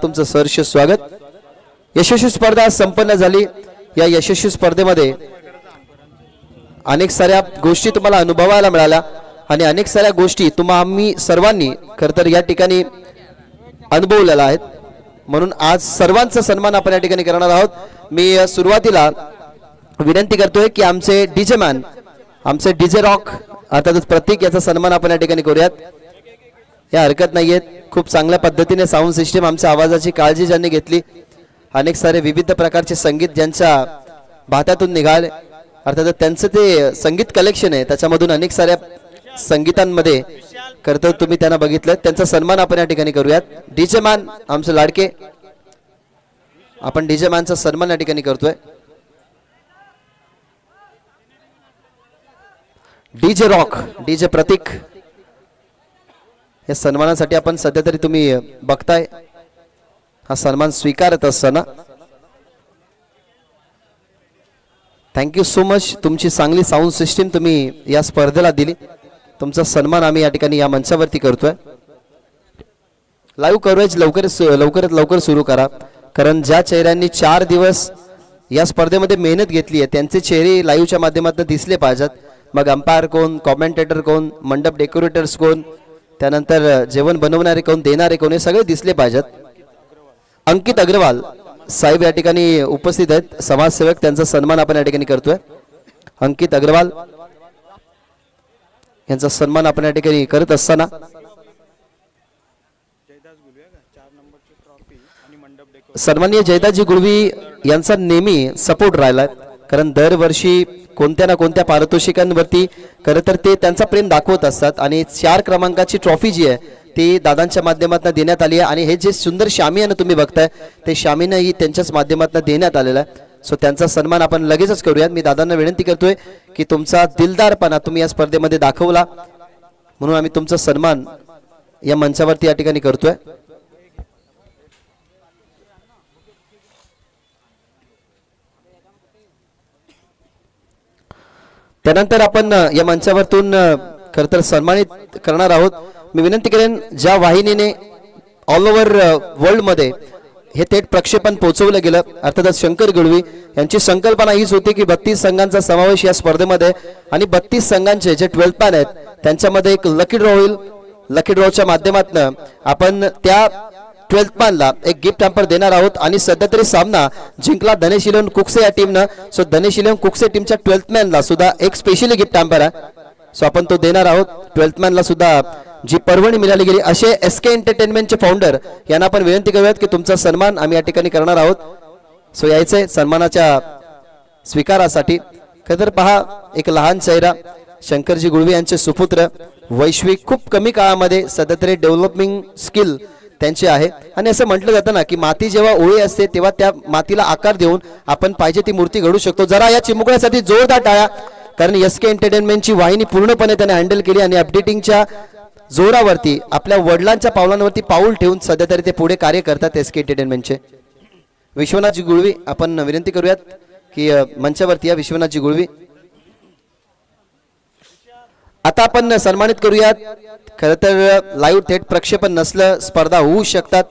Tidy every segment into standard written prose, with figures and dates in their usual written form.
तुमचं सहर्ष स्वागत। यशस्वी स्पर्धा संपन्न झाली। या यशस्वी स्पर्धेमध्ये अनेक साऱ्या गोष्टी तुम्हाला अनुभवायला मिळाल्या आणि अनेक साऱ्या गोष्टी आम्ही सर्वांनी खरतर या ठिकाणी अनुभवलेल्या आहेत। म्हणून आज सर्वांचा सन्मान आपण या ठिकाणी करणार आहोत। मी सुरुवातीला विनंती करतोय की आमचे डीजे मॅन, आमचे डीजे रॉक अर्थातच प्रतीक याचा सन्मान आपण या ठिकाणी करूयात। या हरकत नाहीये, खूप चांगल्या पद्धतीने साऊंड सिस्टीम आमच्या आवाजाची काळजी ज्यांनी घेतली, अनेक सारे विविध प्रकारचे संगीत ज्यांच्या भात्यातून निघाले, अर्थात त्यांचं ते संगीत कलेक्शन आहे, त्याच्यामधून अनेक साऱ्या संगीतांमध्ये करतो तुम्ही त्यांना बघितलं, त्यांचा सन्मान आपण या ठिकाणी करूयात। डीजे मॅन आमचे लाडके, आपण डीजे मॅनचा सन्मान या ठिकाणी करतोय। डीजे रॉक, डीजे प्रतीक, या सन्मानासाठी आपण सध्या तरी तुम्ही बघताय हा सन्मान स्वीकारत असताना थँक्यू सो मच। तुमची चांगली साऊंड सिस्टीम तुम्ही या स्पर्धेला दिली, तुमचा सन्मान आम्ही या ठिकाणी या मंचावरती करतोय। लाईव्ह कव्हरेज लवकरात लवकर सुरू करा, कारण ज्या चेहऱ्यांनी 4 दिवस या स्पर्धेमध्ये मेहनत घेतली आहे त्यांचे चेहरे लाईव्हच्या माध्यमातून दिसले पाहिजेत। मग अंपायर कोण, कॉमेंटेटर कोण, मंडप डेकोरेटर्स कोण, त्यानंतर जेवण बनवणारे कोण, देणारे कोण, हे सगळे दिसले पाहिजेत। अंकित अग्रवाल साहेब या ठिकाणी उपस्थित आहेत, समाजसेवक, त्यांचा सन्मान आपण या ठिकाणी करतोय। अंकित अग्रवाल यांचा सन्मान आपण या ठिकाणी करत असताना सन्माननीय जयदाजी गुळवी यांचा नेहमी सपोर्ट राहिलाय, कारण दरवर्षी कोणत्या ना कोणत्या पारितोषिकांवरती खरं तर ते त्यांचा प्रेम दाखवत असतात आणि 4 क्रमांकाची ट्रॉफी जी आहे ती दादांच्या माध्यमातून देण्यात आली आहे आणि हे जे सुंदर शामियाना तुम्ही बघताय ते शामियानाही त्यांच्याच माध्यमातून देण्यात आलेला आहे। सो त्यांचा सन्मान आपण लगेचच करूयात। मी दादांना विनंती करतोय की तुमचा दिलदारपणा तुम्ही या स्पर्धेमध्ये दाखवला, म्हणून आम्ही तुमचा सन्मान या मंचावरती या ठिकाणी करतोय। त्यानंतर आपण या मंचावरतून खरतर सन्मानित करणार आहोत। मी विनंती करेन ज्या वाहिनीने ऑल ओव्हर वर्ल्ड मध्ये हे थेट प्रक्षेपण पोहोचवलं गेलं, अर्थातच शंकर गुळवी यांची संकल्पना हीच होती की 32 संघांचा समावेश या स्पर्धेमध्ये आणि 32 संघांचे जे 12 पॅन आहेत त्यांच्यामध्ये एक लकी ड्रॉ होईल। लकी ड्रॉच्या माध्यमातून आपण त्या 12 पॅनला एक गिफ्ट हॅम्पर देणार आहोत आणि सध्या तरी सामना जिंकला धनेश इलेव्हन कुकसे या टीमनं। सो धनेश इलेव्हन कुकसे टीमच्या 12 मॅनला सुद्धा एक स्पेशली गिफ्ट हॅम्पर आहे, सो आपण तो देणार आहोत। 12 मॅनला सुद्धा जी पर्वणी मिळाली गेली असे एसके एंटरटेनमेंटचे फाउंडर यांना आपण विनंती करूयात की तुमचा सन्मान आम्ही या ठिकाणी करणार आहोत। सो यायचे सन्मानाच्या स्वीकारासाठी खरं पहा एक लहान चेहरा शंकरजी गुळवी यांचे सुपुत्र, वैश्विक, खूप कमी काळामध्ये सध्या तरी डेव्हलपिंग स्किल त्यांचे आहे आणि असं म्हटलं जातं ना की माती जेव्हा ओळी असते तेव्हा त्या मातीला आकार देऊन आपण पाहिजे ती मूर्ती घडू शकतो। जरा या चिमुकण्यासाठी जोरदार टाळ्या, कारण एसके एंटरटेनमेंटची वाहिनी पूर्णपणे त्याने हँडल केली आणि अपडेटिंगच्या जोरावरती आपल्या वडिलांच्या पावलांवरती पाऊल ठेवून सध्या तरी ते पुढे कार्य करतात एसके एंटरटेनमेंटचे। विश्वनाथजी गुळवी आपण विनंती करूयात की मंचावरती या। विश्वनाथजी गुळवी आता आपण सन्मानित करूयात। खरं तर लाईव्ह थेट प्रक्षेपण नसलं स्पर्धा होऊ शकतात,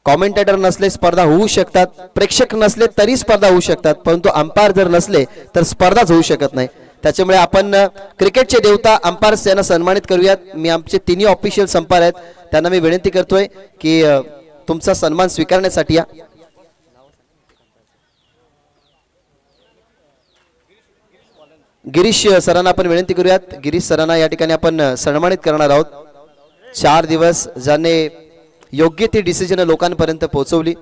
कॉमेंटेटर नसले स्पर्धा होऊ शकतात, प्रेक्षक नसले तरी स्पर्धा होऊ शकतात, परंतु अंपायर जर नसले तर स्पर्धाच होऊ शकत नाही। त्याच्यामुळे आपण क्रिकेटचे देवता अंपायर्स यांना सन्मानित करूयात। मी आमचे तिन्ही ऑफिशियल अंपायर आहेत, त्यांना मी विनंती करतोय की तुमचा सन्मान स्वीकारण्यासाठी या। गिरीश सरांना आपण विनंती करूयात। गिरीश सरांना या ठिकाणी आपण सन्मानित करणार आहोत। 4 दिवस ज्याने योग्य ती डिसिजन लोकांपर्यंत पोहोचवली,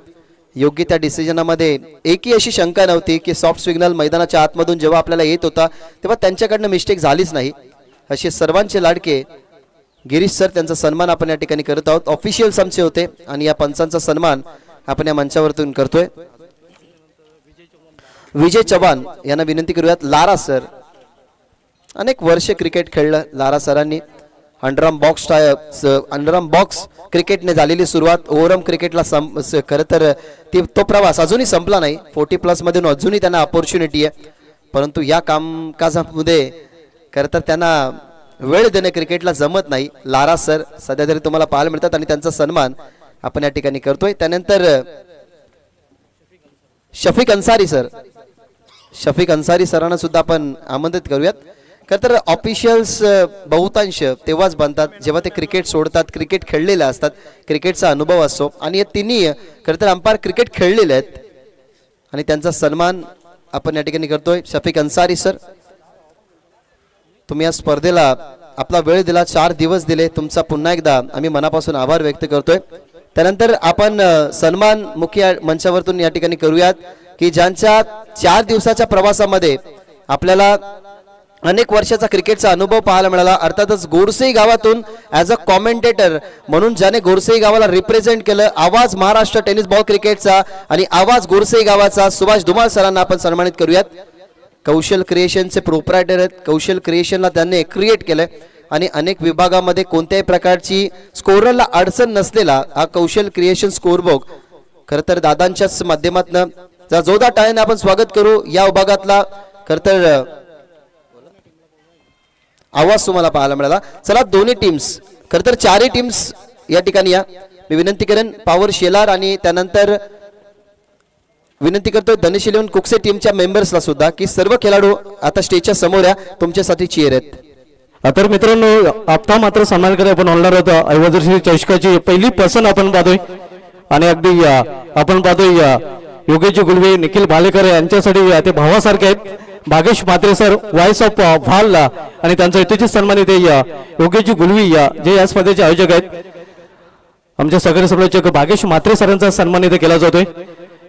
योग्य त्या डिसिजनामध्ये एकही अशी शंका नव्हती की सॉफ्ट सिग्नल मैदानाच्या आतमधून जेव्हा आपल्याला येत होता तेव्हा त्यांच्याकडनं मिस्टेक झालीच नाही। असे सर्वांचे लाडके गिरीश सर, त्यांचा सन्मान आपण या ठिकाणी करत आहोत। ऑफिशियल आमचे होते आणि या पंचांचा सन्मान आपण या मंचावरतून करतोय। विजय चव्हाण यांना विनंती करूयात। लारा सर, अनेक वर्ष क्रिकेट खेळलं लारा सरांनी। अंडरआर्म बॉक्स क्रिकेटने झालेली सुरुवात ओव्हरआर्म क्रिकेटला खरं तर तो प्रवास अजूनही संपला नाही। 40+ मधून अजूनही त्यांना अपॉर्च्युनिटी आहे, परंतु या कामकाजामध्ये खरं तर त्यांना वेळ देणे क्रिकेटला जमत नाही। लारा सर सध्या तरी तुम्हाला पाहायला मिळतात आणि त्यांचा सन्मान आपण या ठिकाणी करतोय. त्यानंतर शफिक अन्सारी सर, शफिक अन्सारी सरांना सुद्धा आपण आमंत्रित करूयात. खरं तर ऑफिशियल्स बहुतांश तेव्हाच बनतात जेव्हा ते क्रिकेट सोडतात, क्रिकेट खेळलेले असतात, क्रिकेटचा अनुभव असतो. आणि या तिन्ही खरं तर अंपायर क्रिकेट खेळलेले आहेत आणि त्यांचा सन्मान आपण या ठिकाणी करतोय. शफिक अन्सारी सर, तुम्ही या स्पर्धेला आपला वेळ दिला, 4 दिवस दिले, तुमचा पुन्हा एकदा आम्ही मनापासून आभार व्यक्त करतोय. त्यानंतर आपण सन्मान मुख्य मंचावरतून या ठिकाणी करूयात की ज्यांच्या 4 दिवसाच्या प्रवासामध्ये आपल्याला अनेक वर्षाचा क्रिकेटचा अनुभव पाहायला मिळाला. अर्थातच गोरसई गावातून ॲज अ कॉमेंटेटर म्हणून ज्याने गोरसई गावाला रिप्रेझेंट केलं, आवाज महाराष्ट्र टेनिस बॉल क्रिकेटचा आणि आवाज गोरसई गावाचा, सुभाष धुमाळ सरांना आपण सन्मानित करूयात. कौशल क्रिएशनचे प्रोप्रायटर आहेत, कौशल क्रिएशनला त्यांनी क्रिएट केलंय आणि अनेक विभागामध्ये कोणत्याही प्रकारची स्कोररला अडचण नसलेला हा कौशल क्रिएशन स्कोरबुक खरं तर दादांच्याच माध्यमातून जोरदार टाळ्याने आपण स्वागत करू. या विभागातला खरं तर आवाज तुम्हाला पाहायला मिळाला. चला दोन्ही टीम्स, खरं तर 4ही टीम्स या ठिकाणी या. मी विनंती करेन पॉवर शेलार आणि त्यानंतर विनंती करतो धनेश इलेव्हन कुकसे टीमच्या मेंबर्सला सुद्धा की सर्व खेळाडू आता स्टेजच्या समोर या, तुमच्यासाठी चीयर आहेत. तर मित्रांनो, आता मात्र सन्मानकडे आपण होणार होतो ऐवजश्री चषकाची पहिली पसंत आपण पाहतोय आणि अगदी आपण पाहतोय योगेश गुलवे, निखिल भालेकर यांच्यासाठी ते भावासारखे आहेत. Bhagesh Mhatre sir, voice of व्हाल आणि त्यांचा इथेची सन्मानित योगेश गुलवी जे या स्पर्धेचे आयोजक आहेत. आमच्या सगळे समालोचक भागेश म्हात्रे सरांचा सन्मान इथे केला जातोय.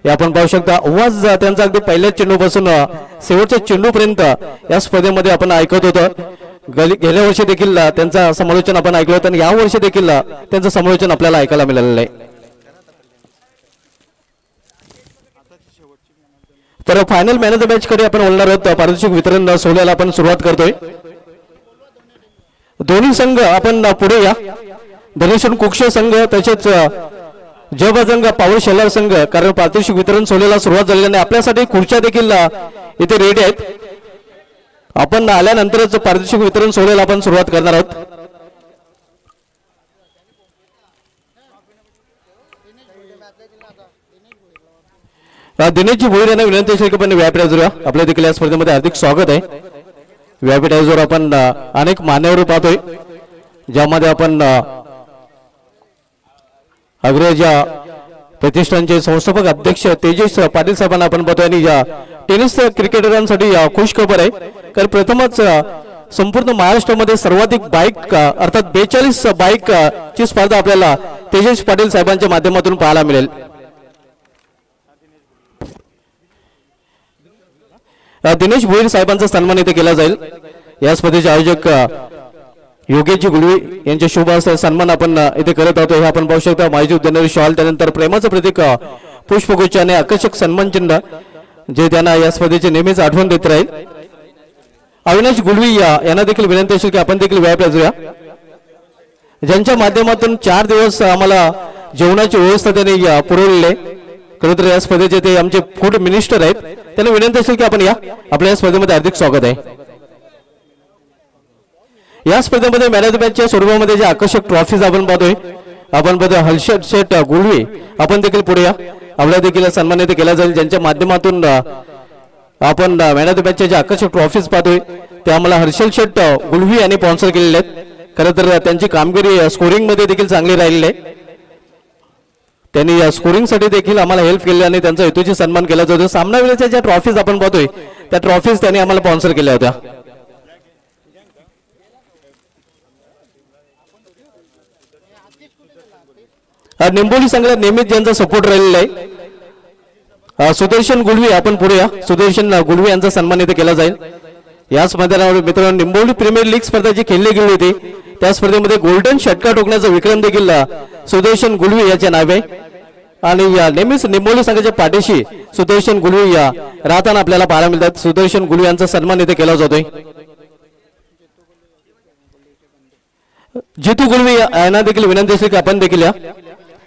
हे आपण पाहू शकता. आवाज त्यांचा अगदी पहिल्या चेंडूपासून शेवटच्या चेंडूपर्यंत या स्पर्धेमध्ये आपण ऐकत होतो. गेल्या वर्षी देखील त्यांचं समालोचन आपण ऐकलं होतं आणि या वर्षी देखील त्यांचं समालोचन आपल्याला ऐकायला मिळालेलं आहे. तर final man of the match कडे आपण बोलणार आहोत. पारितोषिक वितरण सोहळ्याला आपण सुरुवात करतोय. दोन्ही संघ आपण पुढे या. धनेश्वर कुक्षे संघ तसेच जयबजरंग पॉवर शेलार संघ, कारण पारितोषिक वितरण सोहळ्याला सुरुवात झालेली आहे. आपल्यासाठी खुर्च्या देखील इथे रेडी आहेत. आपण आल्यानंतरच पारितोषिक वितरण सोहळ्याला आपण सुरुवात करणार आहोत. दिनेशजी भोईर यांना विनंती असेल की आपण व्यापीटाईजवर आपल्या देखील या स्पर्धेमध्ये हार्दिक स्वागत आहे. व्यापीटाईजवर आपण अनेक मान्यवर पाहतोय, ज्यामध्ये आपण अग्रजा प्रतिष्ठानचे संस्थापक अध्यक्ष तेजस पाटील साहेबांना आपण पाहतोय. आणि या टेनिस क्रिकेटरांसाठी खुश खबर आहे, कारण प्रथमच संपूर्ण महाराष्ट्रामध्ये सर्वाधिक बाईक अर्थात 42 बाईक ची स्पर्धा आपल्याला तेजस पाटील साहेबांच्या माध्यमातून पाहायला मिळेल. दिनेश भोईर साहेबांचा सन्मान इथे केला जाईल. या स्पर्धेचे आयोजक योगेशजी गुलवे यांच्या शुभ हस्ते सन्मान आपण इथे करत आहोत. हे आपण पाहू शकता. माजी उद्यानारी शॉल, त्यानंतर प्रेमाचं प्रतीक पुष्पगुच्छ आणि आकर्षक सन्मान चिन्ह जे त्यांना या स्पर्धेची नेहमीच आठवण देत राहील. अविनाश गुलवी यांना देखील विनंती असेल की आपण देखील व्याप या, ज्यांच्या माध्यमातून 4 दिवस आम्हाला जेवणाची व्यवस्था त्यांनी पुरवलेली आहे. खरं तर या स्पर्धेचे ते आमचे फूड मिनिस्टर आहेत. त्यांना विनंती असेल की आपण या, आपल्या या स्पर्धेमध्ये हार्दिक स्वागत आहे. या स्पर्धेमध्ये मॅन ऑफ द मॅचच्या स्वरूपामध्ये जे आकर्षक ट्रॉफीज आपण पाहतोय, आपण पाहतोय हर्षद शेठ गुलवे, आपण देखील पुढे या, आपल्या देखील सन्मानित केला जाईल. ज्यांच्या माध्यमातून आपण मॅन ऑफ द मॅचच्या जे आकर्षक ट्रॉफीज पाहतोय ते आम्हाला हर्षद शेठ गुलवे यांनी स्पॉन्सर केलेले आहेत. खरं तर त्यांची कामगिरी स्कोरिंग मध्ये देखील चांगली राहिलेली आहे. त्यांनी या स्कोरिंग साठी देखील आम्हाला हेल्प केली आणि त्यांचा हेतूची सन्मान केला जातो. सामना वेळेच्या ज्या ट्रॉफीज आपण पाहतोय त्या ट्रॉफीज त्यांनी आम्हाला स्पॉन्सर केल्या होत्या. निंबोली संघाला नेहमीच ज्यांचा सपोर्ट राहिलेला आहे, सुदर्शन गुलवी, आपण पुढे या. सुदर्शन गुलवी यांचा सन्मान इथे केला जाईल. याच मैदानावर मित्रांनो निंबोली प्रीमियर लीग स्पर्धा जी खेळली गेली होती त्या स्पर्धेमध्ये गोल्डन षटकार ठोकण्याचा विक्रम देखील सुदर्शन गुलवी याचे नाव आहे. आणि नेहमीच निंबोली संघाच्या पाठीशी सुदर्शन गुलवी राहताना आपल्याला पाहायला मिळतात. सुदर्शन गुलवी यांचा सन्मान इथे केला जातोय. जितू गुलवी यांना देखील विनंती असेल की आपण देखील या.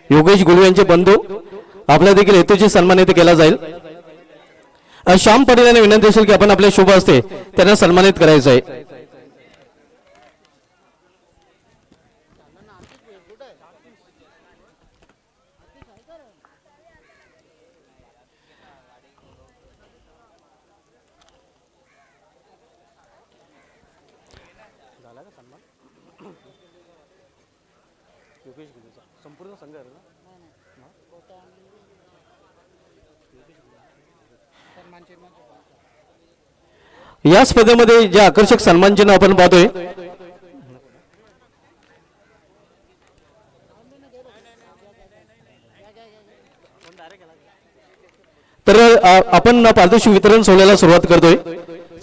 योगेश गुलवे यांचे बंधू, आपल्या देखील हेतूची सन्मान इथे केला जाईल. श्याम पाटील यांना विनंती असेल की आपण आपल्या शुभ हस्ते त्यांना सन्मानित करायचं आहे. या स्पर्धेमध्ये जे आकर्षक सन्मान चिन्ह आपण पाहतोय तर आपण पारितोषिक वितरण सोहळ्याला सुरुवात करतोय.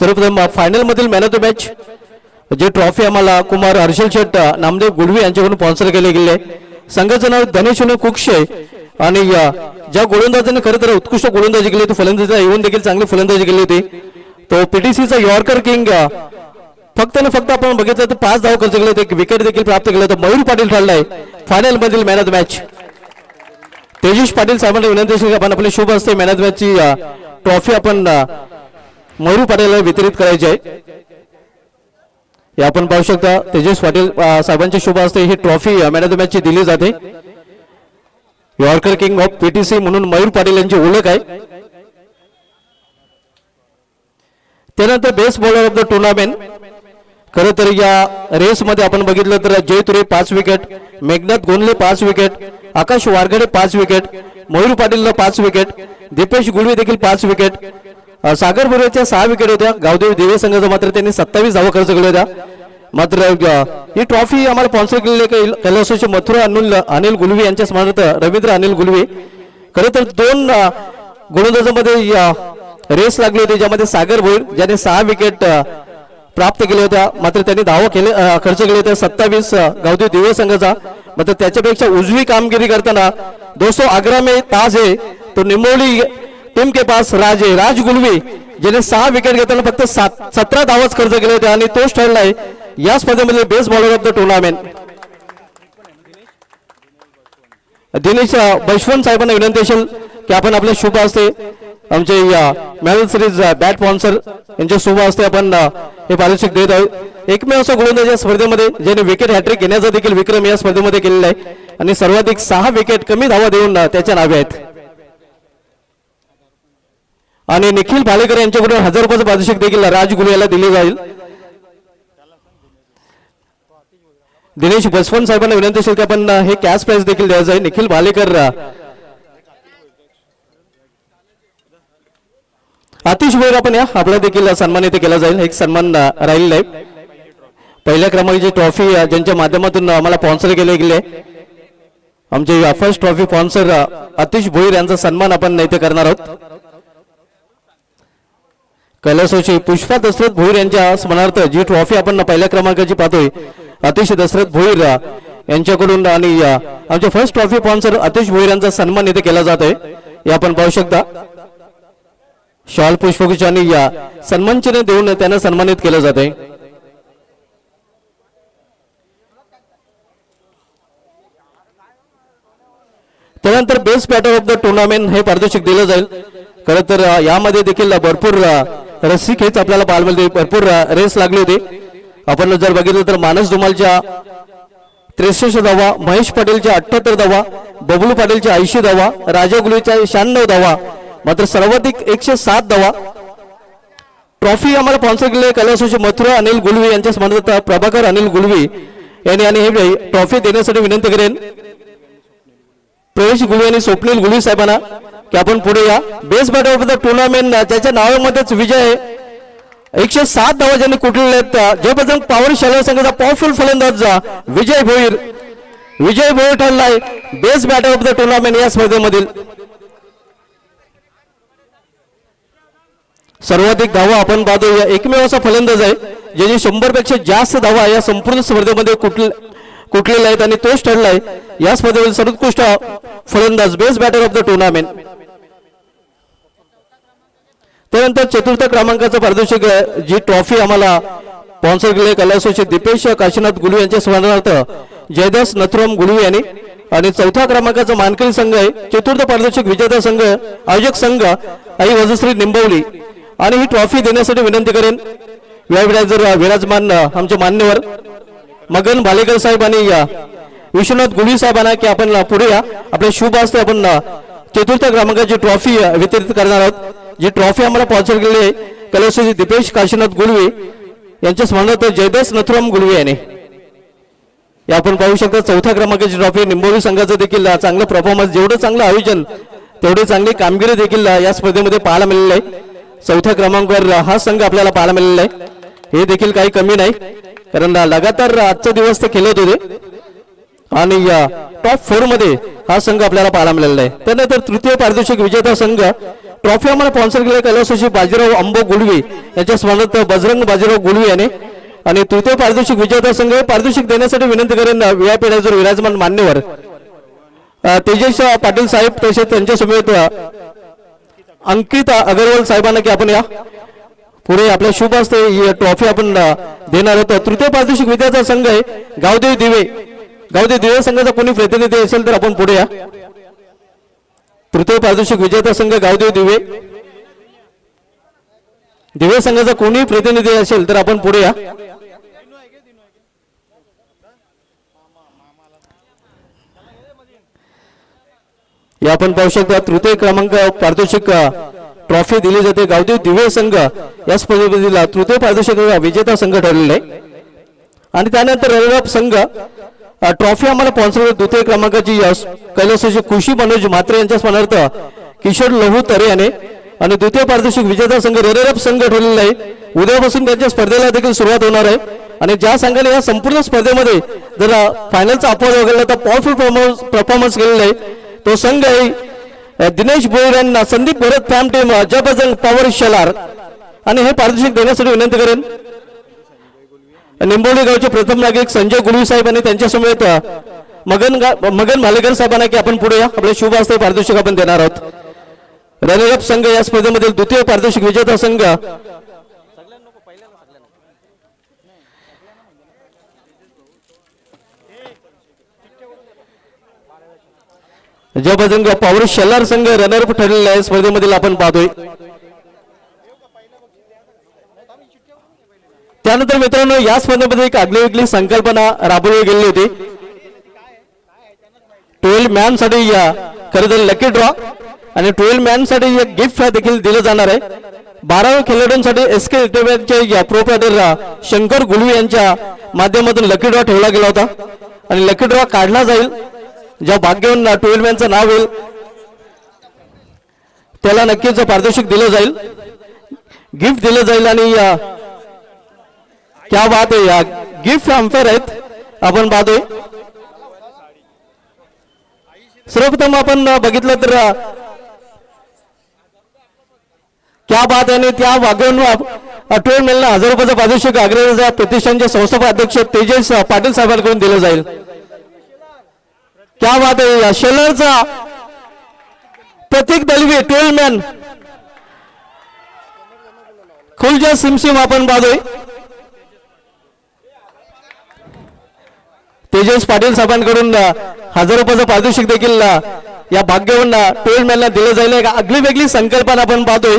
सर्वप्रथम फायनल मधील मॅन ऑफ द मॅच जे ट्रॉफी आम्हाला कुमार हर्षल शेट नामदेव गुडवी यांच्याकडून स्पॉन्सर केले गेले. संघाचं नाव धनेश कुक्षे आणि ज्या गोलंदाजाने खरं तर उत्कृष्ट गोलंदाजी केली होती, फलंदाजीला येऊन देखील चांगली फलंदाजी केली होती, तो पीटीसीचा यॉर्कर किंग फक्त आणि फक्त आपण बघितलं तर 5 धाव खर्च केले, एक विकेट देखील प्राप्त केलं होतं. मयूर पाटील ठरलाय फायनल मधील man of the match. Tejas Patil साहेबांना विनंती असेल की आपण आपले शुभ हस्ते मॅन ऑफ द मॅचची ट्रॉफी आपण मयूर पाटीलला वितरित करायची आहे. हे आपण पाहू शकता तेजस पाटील साहेबांच्या शुभ हस्ते ही ट्रॉफी मॅन ऑफ द मॅचची दिली जाते. यॉर्कर किंग ऑफ पीटीसी म्हणून मयूर पाटील यांची ओळख आहे. त्यानंतर best bowler of the tournament खरं तर या रेस मध्ये आपण बघितलं तर जय तुरे 5 विकेट, मेघनाथ गोंधले 5 विकेट, आकाश वारगडे 5 विकेट, मयूर पाटीलला 5 विकेट, दीपेश गुळवे देखील 5 विकेट, सागर बुरेच्या 6 विकेट होत्या. गावदेव दिवे संघाचा मात्र त्यांनी 27 धावा खर्च केल्या होत्या. मात्र ही ट्रॉफी आम्हाला स्पॉन्सर केलेली कैलासोचे मथुरा अनिल गुलवे यांच्या स्मरणार्थ रवींद्र अनिल गुलवे. खरं तर 2 गोलंदाजांमध्ये रेस लागली होती, ज्यामध्ये सागर भोईर ज्याने 6 विकेट प्राप्त केल्या होत्या, मात्र त्यांनी धावा खर्च केले होते 27 गावदेव दिवे संघाचा. मात्र त्याच्यापेक्षा उजवी कामगिरी करताना दोस्तों आग्रा में ताज है तो निमोली टीम के पास राज गुलवी ज्याने 6 विकेट घेताना फक्त 17 धावाच खर्च केले होते आणि तोच ठरलाय या स्पर्धेमध्ये best bowler of the tournament. Dinesh Bashwant साहेबांना विनंती असेल की आपण आपल्या शुभ हस्ते आमचे मॅरेल सिरीज बॅट स्पॉन्सर यांच्या शुभ हस्ते आपण हे पारितोषिक देत आहोत. एकमेव असा गोलंदाज या स्पर्धेमध्ये ज्याने विकेट हॅट्रिक घेण्याचा देखील विक्रम या स्पर्धेमध्ये केलेला आहे आणि सर्वाधिक 6 विकेट कमी धावा देऊन त्याच्या नावे आहेत. आणि निखिल भालेकर यांच्याकडून 1000 रुपयाचं पारितोषिक देखील राज गुलवे याला दिले जाईल. दिनेश बसवंत साहेबांना विनंती असेल की आपण हे कॅश प्राइज देखील द्यायचं आहे. निखिल भालेकर आतिश भोईर आपण या आपला देखील सन्मानित केला जाईल. एक सन्मान राहिलेला आहे. पहिल्या क्रमांकाची ट्रॉफी ज्यांच्या माध्यमातून आम्हाला स्पॉन्सर केले गेले आमचे first trophy sponsor Atish Bhoir यांचा सन्मान आपण इथे करणार आहोत. कैलासोची पुष्पा दशरथ भोईर यांच्या स्मरणार्थ जी ट्रॉफी आपण पहिल्या क्रमांकाची पाहतोय आतिश दशरथ भोईर यांच्याकडून आणि आमचे first trophy sponsor Atish Bhoir यांचा सन्मान इथे केला जात आहे. हे आपण पाहू शकता. शॉल पुष्पगुच्छ आणि सन्मान चिन्ह देऊन त्यांना सन्मानित केलं जात आहे. त्यानंतर best batter of the tournament हे पारितोषिक दिलं जाईल. खरं तर यामध्ये देखील भरपूर रस्सी खेच आपल्याला पाहायला मिळते, भरपूर रेस लागली होती. आपण जर बघितलं तर मानस धुमालच्या 63 धावा, महेश पाटीलच्या 78 धावा, बबलू पाटीलच्या 80 धावा, राजा गुलवीच्या 96 धावा, मात्र सर्वाधिक 107 धावा. ट्रॉफी आम्हाला स्पॉन्सर केले कैलासोचे मथुरा अनिल गुलवी यांच्या स्मरणार्थ प्रभाकर अनिल गुलवी यांनी आणि हे ट्रॉफी देण्यासाठी विनंती करेन प्रवेश गुलवी आणि स्वप्नील गुलवी साहेबांना की आपण पुढे या. Best batter of the tournament ज्याच्या नावामध्येच विजय 107 धावा ज्यांनी कुठलेले आहेत जयप्रदम पॉवर शालेय संघाचा पॉवरफुल फलंदाज विजय भोईर ठरलाय best batter of the tournament या स्पर्धेमधील. सर्वाधिक धावा आपण पाहतो या एकमेव असा फलंदाज आहे ज्याची 100 पेक्षा जास्त धावा या संपूर्ण स्पर्धेमध्ये कुठलेल्या आहेत आणि तोच ठरलाय या स्पर्धेतील सर्वोत्कृष्ट फलंदाज best batter of the tournament. त्यानंतर चतुर्थ क्रमांकाचं पारितोषिक जी ट्रॉफी आम्हाला स्पॉन्सर केले कैलासोचे दीपेश काशीनाथ गुलवे यांच्या स्मरणार्थ जयदास नथुराम गुलवे यांनी आणि चौथ्या क्रमांकाचा मानकरी संघ आहे चतुर्थ पारितोषिक विजेता संघ आयोजक संघ आई वजश्री निंबवली आणि ही ट्रॉफी देण्यासाठी विनंती करेन यावेळी जर विराजमान आमचे मान्यवर मगन भालेकर साहेब आणि विश्वनाथ गुलवी साहेबांना की आपण पुढे या. आपल्या शुभ हस्ते आपण चतुर्थ क्रमांकाची ट्रॉफी वितरित करणार आहोत. जी ट्रॉफी आम्हाला स्पॉन्सर केली आहे कैलासोचे दीपेश काशीनाथ गुलवे यांच्या स्मरणार्थ जयदास नथुराम गुलवे यांनी. या आपण पाहू शकता चौथ्या क्रमांकाची ट्रॉफी निंबोली संघाचं देखील चांगलं परफॉर्मन्स, जेवढं चांगलं आयोजन तेवढी चांगली कामगिरी देखील या स्पर्धेमध्ये पाहायला मिळालेली आहे. चौथ्या क्रमांकावर हा संघ आपल्याला पाहायला मिळालेला आहे. हे देखील काही कमी नाही, कारण लगातार आजचा दिवस ते खेळत होते आणि टॉप 4 मध्ये हा संघ आपल्याला पाहायला मिळालेला आहे. त्यानंतर तृतीय पारितोषिक विजेता संघ ट्रॉफी आम्हाला स्पॉन्सर केले कैलासवासी बाजीराव अंबो गुळवी यांच्या स्मरणार्थ बजरंग बाजीराव गुळवी याने. आणि तृतीय पारितोषिक विजेता संघ पारितोषिक देण्यासाठी विनंती करेन VIP डायझर विराजमान मान्यवर तेजस पाटील साहेब, तसेच त्यांच्या समेत अंकित अगरवाल साहेबांना की आपण या पुढे आपल्या शुभ हस्ते ही ट्रॉफी आपण देणार आहोत. तृतीय पारितोषिक विजेता संघ आहे गावदेव दिवे. गावदेव दिवे संघाचा कोणी प्रतिनिधी असेल तर आपण पुढे या. तृतीय पारितोषिक विजेता संघ गावदेव दिवे. दिवे संघाचा कोणी प्रतिनिधी असेल तर आपण पुढे या. या आपण पाहू शकता तृतीय क्रमांक पारितोषिक ट्रॉफी दिली जाते गावदेव दिवे संघ या स्पर्धेतील तृतीय पारितोषिक विजेता संघ ठरलेला आहे. आणि त्यानंतर रनरअप संघ ट्रॉफी आम्हाला स्पॉन्सर द्वितीय क्रमांकाची कैलासवासी खुशी मनोज म्हात्रे यांच्या स्मरणार्थ किशोर लहू तरे याने. आणि द्वितीय पारितोषिक विजेता संघ रनरअप संघ ठरलेला आहे. उद्यापासून त्यांच्या स्पर्धेला देखील सुरुवात होणार आहे. आणि ज्या संघाने या संपूर्ण स्पर्धेमध्ये जर फायनलचा अपवाद वगळला तर पॉवरफुल परफॉर्मन्स केलेला आहे तो संघ आहे दिनेश भोईर यांना संदीप भरत फॅम टीम जबरदंग पॉवर शेलार. आणि हे पारितोषिक देण्यासाठी विनंती करेन निंबोली गावचे प्रथम नागरिक संजय गुळवी साहेब आणि त्यांच्या समेत मगन भालेकर साहेबांना की आपण पुढे या. आपले शुभ हस्ते पारितोषिक आपण देणार आहोत. रनरअप संघ या स्पर्धेमधील द्वितीय पारितोषिक विजेता संघ जबरदंग पॉवर शेलार संघ रनरअप ठरलेला आहे स्पर्धेमधील आपण पाहतोय. त्यानंतर मित्रांनो या स्पर्धेमध्ये एक आगळीवेगळी संकल्पना राबवली गेली होती. 12 मॅन साठी खरं तर लकी ड्रॉ आणि 12 मॅन साठी एक गिफ्ट देखील दिलं जाणार आहे. 12 खेळाडूंसाठी SK इंटरव्ह्यूचे प्रोप्रायटर शंकर गुळवी यांच्या माध्यमातून लकी ड्रॉ ठेवला गेला होता. आणि लकी ड्रॉ काढला जाईल. ज्या भाग्यवान 12 मॅनचं नाव येईल त्याला नक्कीच पारितोषिक दिलं जाईल, गिफ्ट दिलं जाईल. आणि क्या बात आहे, या गिफ्ट अंपायर आहेत आपण पाहतोय. सर्वप्रथम आपण बघितलं तर क्या बात आहे. त्या भाग्यवान 12 मॅनला 1000 रुपयाचं पारितोषिक अग्रजा प्रतिष्ठानचे संस्थापक अध्यक्ष तेजस पाटील साहेबांकडून दिलं जाईल. क्या बात आहे. शेलरचा प्रतीक दलवी 12 मॅन खुलजा सिमसिम आपण पाहतोय. तेजस पाटील साहेबांकडून 1000 रुपयाचं पारितोषिक देखील या भाग्यवान 12 मॅनला दिलं जाईल. एक आगळी वेगळी संकल्पना आपण पाहतोय.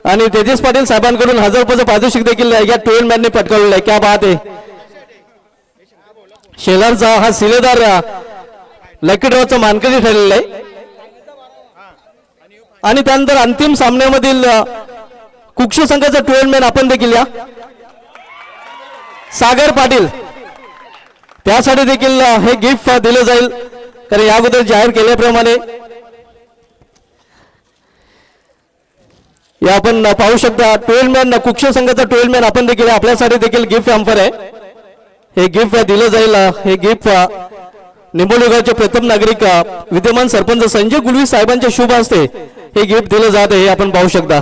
आणि तेजस पाटील साहेबांकडून 1000 रुपयाचं पारितोषिक देखील या 12 मॅनने पटकावलेलं आहे. क्या बात आहे. शेलरचा हा सिलेदार लकी ड्रॉचा मानकरी ठरलेला आहे. आणि त्यानंतर अंतिम सामन्यामधील कुक्ष संघाचा 12 मॅन आपण देखील या सागर पाटील त्यासाठी देखील हे गिफ्ट दिलं जाईल. कारण या अगोदर जाहीर केल्याप्रमाणे या आपण पाहू शकता 12 मॅन कुक्ष संघाचा 12 मॅन आपण देखील आपल्यासाठी देखील गिफ्ट अंपर आहे. हे गिफ्ट दिलं जाईल. हे गिफ्ट निंबोली गावचे प्रथम नागरिक विद्यमान सरपंच संजय गुळवी साहेबांच्या शुभ हस्ते हे गिफ्ट दिलं जात आहे हे आपण पाहू शकता.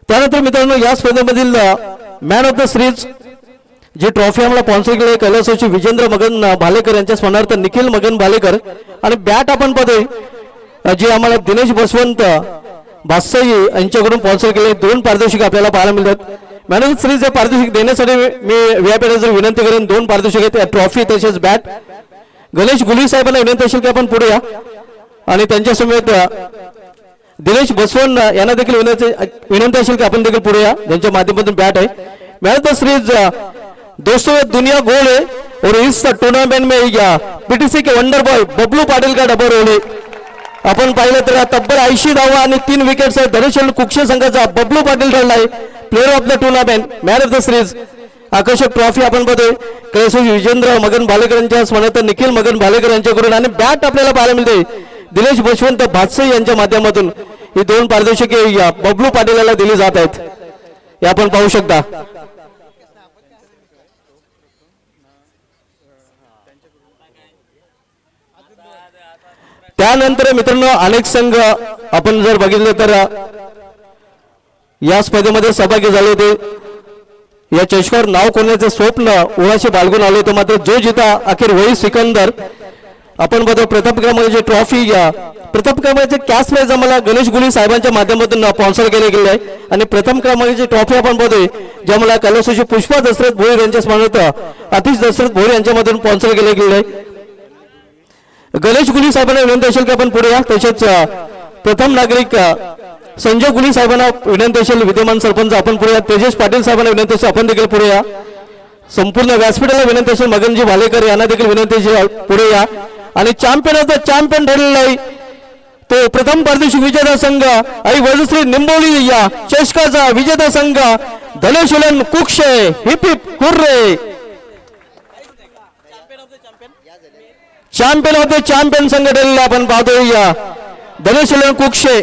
त्यानंतर मित्रांनो या स्पर्धेमधील मॅन ऑफ द सिरीज जी ट्रॉफी आम्हाला स्पॉन्सर केली कैलासवासी विजेंद्र मगन भालेकर यांच्या स्मरणार्थ निखिल मगन भालेकर. आणि बॅट आपण पाहतोय जे आम्हाला दिनेश बसवंत बादशाही यांच्याकडून स्पॉन्सर केले. 2 पारितोषिक आपल्याला पाहायला मिळतात. मॅन ऑफ द सिरीज पारितोषिक देण्यासाठी मी VIP जर विनंती करेन 2 पारितोषिक आहेत ट्रॉफी तसेच बॅट. गणेश गुळवी साहेबांना विनंती असेल की आपण पुढे या. आणि त्यांच्या समेत दिनेश बसवंत यांना देखील विनंती असेल की आपण देखील पुढे या. त्यांच्या माध्यमातून बॅट आहे. मॅन ऑफ द सिरीज दोस्तों दुनिया गोल है और इस टूर्नामेंट में PTC के वंडर बॉय बबलू पाटिल का डबल रोल है. आपण पाहिलं तर तब्बल 80 धावा आणि 3 विकेट्स धनुष्य कुक्षे संघाचा बबलू पाटील ठरलाय player of the tournament man of the series. आकर्षक ट्रॉफी आपण बघतोय कैलास विजेंद्र मगन भालेकर यांच्या स्मरणार्थ निखिल मगन भालेकर यांच्याकडून आणि बॅट आपल्याला पाहायला मिळते दिनेश बसवंत भातसे यांच्या माध्यमातून. ही 2 पारितोषिके या बबलू पाटीलला दिली जात आहेत हे आपण पाहू शकता. त्यानंतर मित्रांनो अनेक संघ आपण जर बघितले तर या स्पर्धेमध्ये सहभागी झाले होते. या चषकावर नाव कोरण्याचे स्वप्न उन्हाशी बाळगून आले होते मात्र जो जिता अखेर वही सिकंदर. आपण बघतो प्रथम क्रमांकाची ट्रॉफी या प्रथम क्रमांकाचे कॅश प्राइज आम्हाला गणेश गुली साहेबांच्या माध्यमातून स्पॉन्सर केले गेले आहे आणि प्रथम क्रमांकाची ट्रॉफी आपण बघतोय ज्यामुळे कैलासवासी पुष्पा दशरथ भोईर यांच्या स्मरणार्थ आतिश दशरथ भोईर यांच्यामधून स्पॉन्सर केले गेले आहे. गणेश गुली साहेबांना विनंती असेल की आपण पुढे या. तसेच प्रथम नागरिक संजय गुली साहेबांना विनंती असेल विद्यमान सरपंच आपण पुढे या. तेजस पाटील साहेबांना विनंती असेल आपण देखील पुढे या. संपूर्ण व्यासपीठाला विनंती असेल मगनजी भालेकर यांना देखील विनंती असेल पुढे या. आणि चॅम्पियन ठरलेला आहे तो प्रथम पारितोषिक विजेता संघ आई वजश्री निंबोली या चषकाचा विजेता संघ धनेश्वलन Kukshe hip hip hurray. Champion of the champion संघ ठरलेला आपण पाहतोय या धनेश्वलन कुक्षे